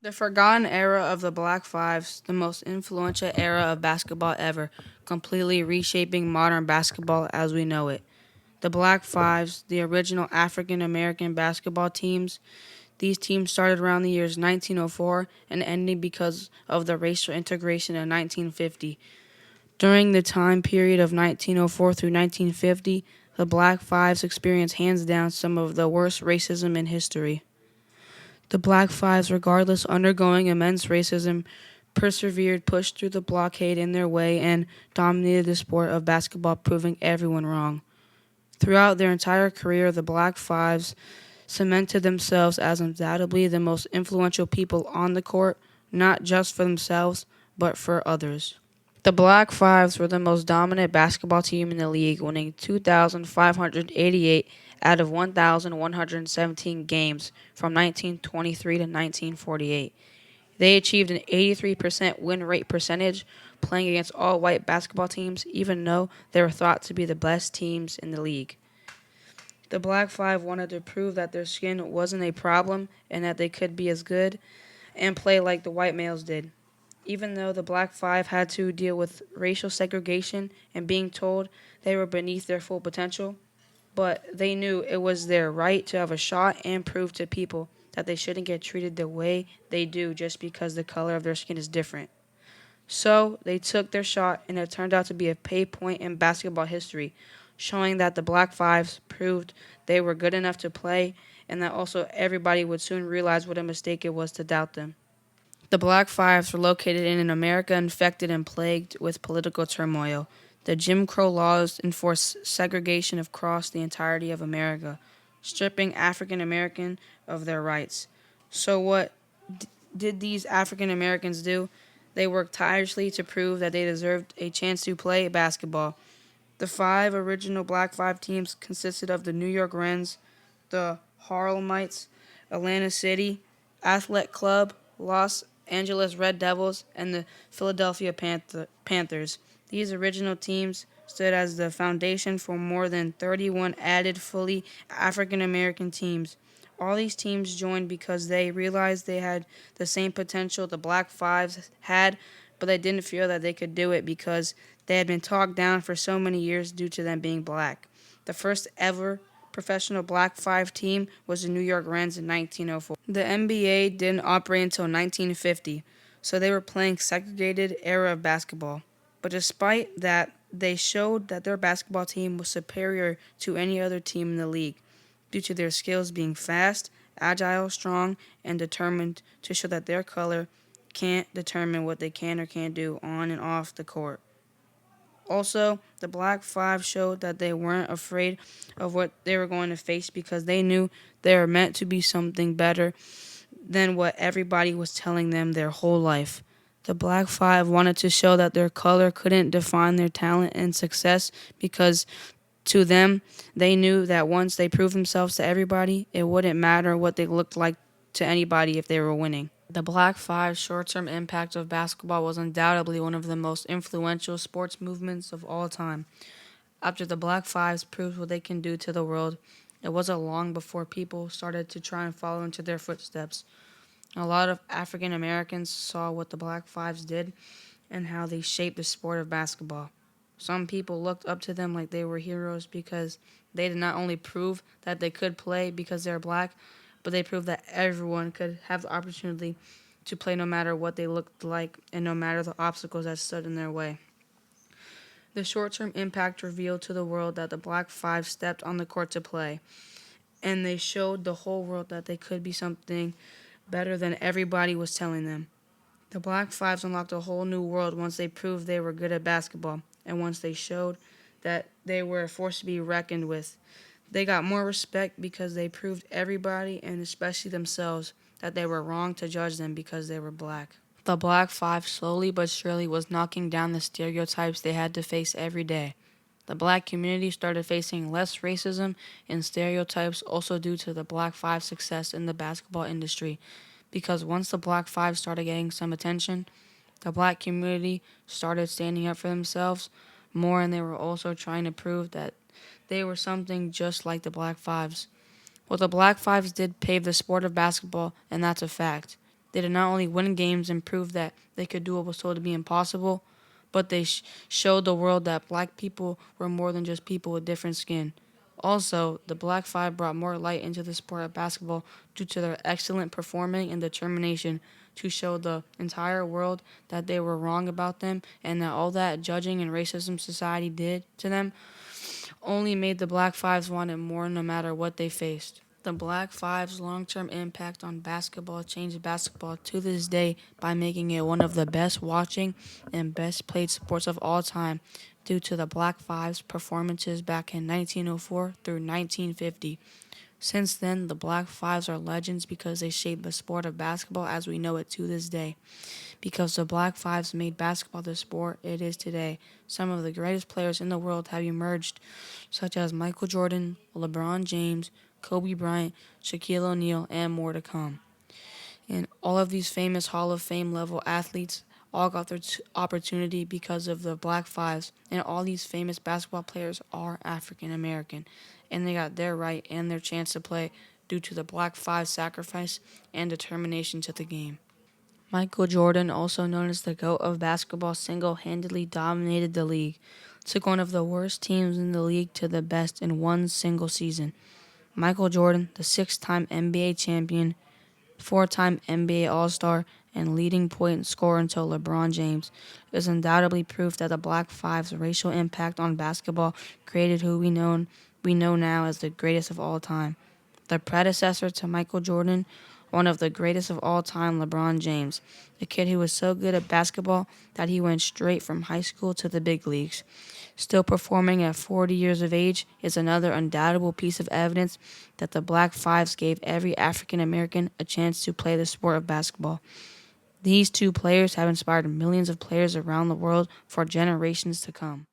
The forgotten era of the Black Fives, the most influential era of basketball ever, completely reshaping modern basketball as we know it. The Black Fives, the original African American basketball teams, these teams started around the years 1904 and ended because of the racial integration in 1950. During the time period of 1904 through 1950, the Black Fives experienced hands down some of the worst racism in history. The Black Fives, regardless undergoing immense racism, persevered, pushed through the blockade in their way, and dominated the sport of basketball, proving everyone wrong. Throughout their entire career, the Black Fives cemented themselves as undoubtedly the most influential people on the court, not just for themselves, but for others. The Black Fives were the most dominant basketball team in the league, winning 2,588 out of 1,117 games from 1923 to 1948. They achieved an 83% win rate percentage, playing against all white basketball teams, even though they were thought to be the best teams in the league. The Black Five wanted to prove that their skin wasn't a problem and that they could be as good and play like the white males did. Even though the Black Five had to deal with racial segregation and being told they were beneath their full potential, but they knew it was their right to have a shot and prove to people that they shouldn't get treated the way they do just because the color of their skin is different. So they took their shot, and it turned out to be a pay point in basketball history, showing that the Black Fives proved they were good enough to play and that also everybody would soon realize what a mistake it was to doubt them. The Black Fives were located in an America infected and plagued with political turmoil. The Jim Crow laws enforced segregation across the entirety of America, stripping African Americans of their rights. So, what did these African Americans do? They worked tirelessly to prove that they deserved a chance to play basketball. The five original Black Five teams consisted of the New York Rens, the Harlemites, Atlanta City Athletic Club, Los Angeles Red Devils, and the Philadelphia Panthers. These original teams stood as the foundation for more than 31 added fully African American teams. All these teams joined because they realized they had the same potential the Black Fives had, but they didn't feel that they could do it because they had been talked down for so many years due to them being black. The first ever professional Black Five team was the New York Rens in 1904. The NBA didn't operate until 1950, so they were playing segregated era of basketball. But despite that, they showed that their basketball team was superior to any other team in the league due to their skills being fast, agile, strong, and determined to show that their color can't determine what they can or can't do on and off the court. Also, the Black Five showed that they weren't afraid of what they were going to face because they knew they were meant to be something better than what everybody was telling them their whole life. The Black Five wanted to show that their color couldn't define their talent and success because to them, they knew that once they proved themselves to everybody, it wouldn't matter what they looked like to anybody if they were winning. The Black Five's short-term impact of basketball was undoubtedly one of the most influential sports movements of all time. After the Black Fives proved what they can do to the world, it wasn't long before people started to try and follow into their footsteps. A lot of African Americans saw what the Black Fives did and how they shaped the sport of basketball. Some people looked up to them like they were heroes because they did not only prove that they could play because they're black, but they proved that everyone could have the opportunity to play no matter what they looked like and no matter the obstacles that stood in their way. The short-term impact revealed to the world that the Black Five stepped on the court to play, and they showed the whole world that they could be something better than everybody was telling them. The Black Fives unlocked a whole new world once they proved they were good at basketball, and once they showed that they were a force to be reckoned with. They got more respect because they proved everybody, and especially themselves, that they were wrong to judge them because they were black. The Black Five slowly but surely was knocking down the stereotypes they had to face every day. The black community started facing less racism and stereotypes also due to the Black Five's success in the basketball industry because once the Black Five started getting some attention, the black community started standing up for themselves more and they were also trying to prove that they were something just like the Black Fives. What the Black Fives did paved the sport of basketball, and that's a fact. They did not only win games and prove that they could do what was told to be impossible, but they showed the world that black people were more than just people with different skin. Also, the Black Five brought more light into the sport of basketball due to their excellent performing and determination to show the entire world that they were wrong about them and that all that judging and racism society did to them only made the Black Fives want it more no matter what they faced. The Black Five's long-term impact on basketball changed basketball to this day by making it one of the best watching and best played sports of all time due to the Black Five's performances back in 1904 through 1950. Since then, the Black Fives are legends because they shaped the sport of basketball as we know it to this day. Because the Black Fives made basketball the sport it is today, some of the greatest players in the world have emerged, such as Michael Jordan, LeBron James, Kobe Bryant, Shaquille O'Neal, and more to come. And all of these famous Hall of Fame level athletes all got their opportunity because of the Black Fives, and all these famous basketball players are African American, and they got their right and their chance to play due to the Black Fives' sacrifice and determination to the game. Michael Jordan, also known as the GOAT of basketball, single-handedly dominated the league, took one of the worst teams in the league to the best in one single season. Michael Jordan, the six-time NBA champion, four-time NBA All-Star, and leading point scorer until LeBron James, is undoubtedly proof that the Black Five's racial impact on basketball created who we know now as the greatest of all time. The predecessor to Michael Jordan, one of the greatest of all time, LeBron James, the kid who was so good at basketball that he went straight from high school to the big leagues. Still performing at 40 years of age is another undoubtable piece of evidence that the Black Fives gave every African American a chance to play the sport of basketball. These two players have inspired millions of players around the world for generations to come.